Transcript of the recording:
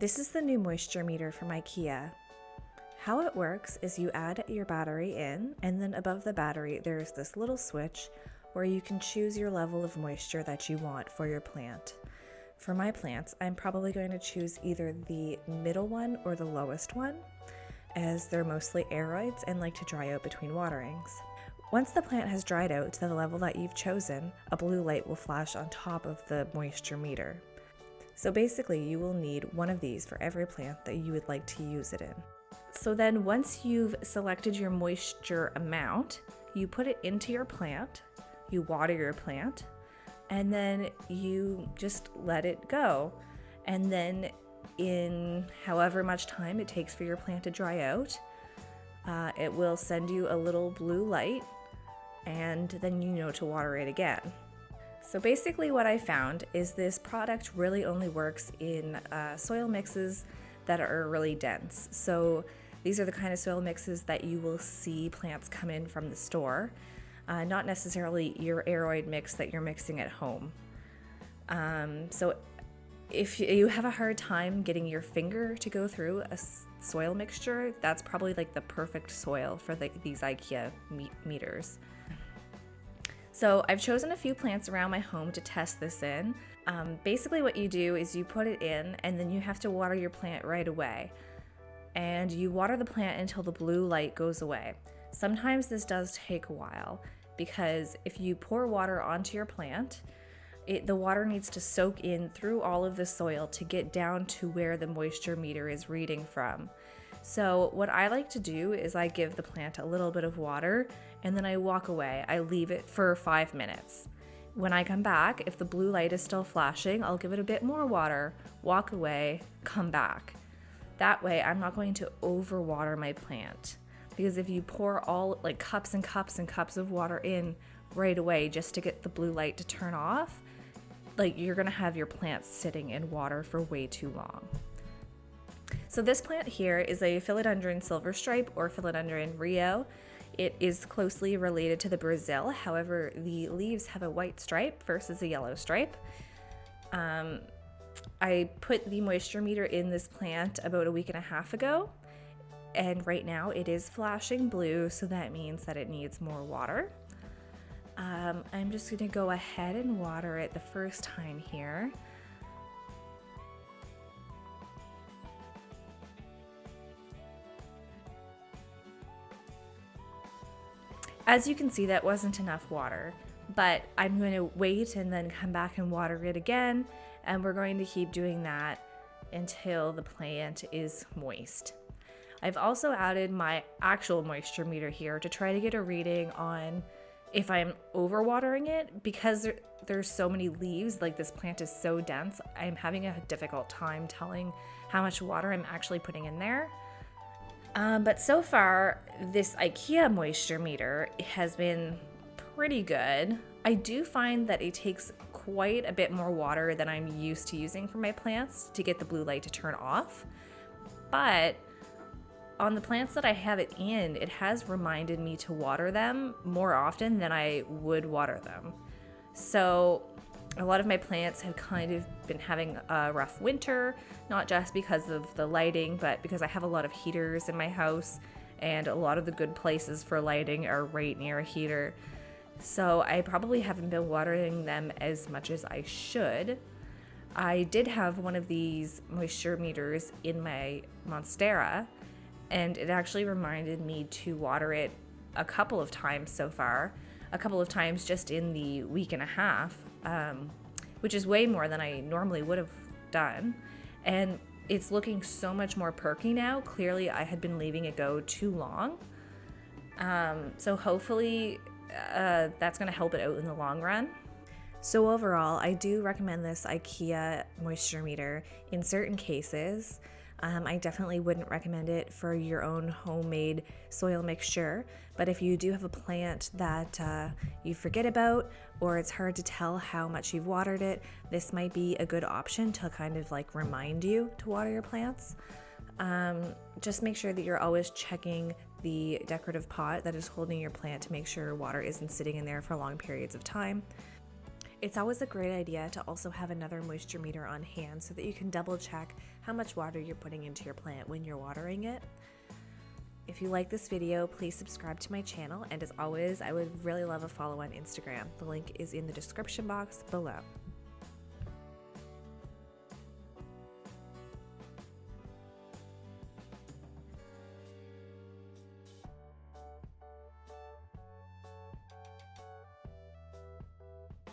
This is the new moisture meter from IKEA. How it works is you add your battery in, and then above the battery there's this little switch where you can choose your level of moisture that you want for your plant. For my plants, I'm probably going to choose either the middle one or the lowest one, as they're mostly aeroids and like to dry out between waterings. Once the plant has dried out to the level that you've chosen, a blue light will flash on top of the moisture meter. So basically, you will need one of these for every plant that you would like to use it in. So then once you've selected your moisture amount, you put it into your plant, you water your plant, and then you just let it go. And then in however much time it takes for your plant to dry out, it will send you a little blue light, and then you know to water it again. So basically what I found is this product really only works in soil mixes that are really dense. So these are the kind of soil mixes that you will see plants come in from the store, not necessarily your aeroid mix that you're mixing at home. So if you have a hard time getting your finger to go through a soil mixture, that's probably like the perfect soil for these IKEA meters. So I've chosen a few plants around my home to test this in. Basically what you do is you put it in, and then you have to water your plant right away. And you water the plant until the blue light goes away. Sometimes this does take a while, because if you pour water onto your plant, the water needs to soak in through all of the soil to get down to where the moisture meter is reading from. So what I like to do is I give the plant a little bit of water, and then I walk away. I leave it for 5 minutes. When I come back, if the blue light is still flashing, I'll give it a bit more water, walk away, come back. That way I'm not going to overwater my plant, because if you pour all like cups and cups and cups of water in right away just to get the blue light to turn off, like you're gonna have your plant sitting in water for way too long. So this plant here is a Philodendron Silver Stripe or Philodendron Rio. It is closely related to the Brazil, however the leaves have a white stripe versus a yellow stripe. I put the moisture meter in this plant about a week and a half ago, and right now it is flashing blue, so that means that it needs more water. I'm just going to go ahead and water it the first time here. As you can see, that wasn't enough water, but I'm going to wait and then come back and water it again, and we're going to keep doing that until the plant is moist. I've also added my actual moisture meter here to try to get a reading on if I'm overwatering it, because there's so many leaves, like this plant is so dense, I'm having a difficult time telling how much water I'm actually putting in there. But so far, this IKEA moisture meter has been pretty good. I do find that it takes quite a bit more water than I'm used to using for my plants to get the blue light to turn off. But on the plants that I have it in, it has reminded me to water them more often than I would water them. So a lot of my plants have kind of been having a rough winter, not just because of the lighting, but because I have a lot of heaters in my house, and a lot of the good places for lighting are right near a heater. So I probably haven't been watering them as much as I should. I did have one of these moisture meters in my Monstera, and it actually reminded me to water it a couple of times so far, a couple of times just in the week and a half, which is way more than I normally would have done. And it's looking so much more perky now. Clearly I had been leaving it go too long. So hopefully that's going to help it out in the long run. So overall, I do recommend this IKEA moisture meter in certain cases. I definitely wouldn't recommend it for your own homemade soil mixture, but if you do have a plant that you forget about, or it's hard to tell how much you've watered it, this might be a good option to kind of like remind you to water your plants. Just make sure that you're always checking the decorative pot that is holding your plant to make sure water isn't sitting in there for long periods of time. It's always a great idea to also have another moisture meter on hand so that you can double check how much water you're putting into your plant when you're watering it. If you like this video, please subscribe to my channel, and as always, I would really love a follow on Instagram. The link is in the description box below.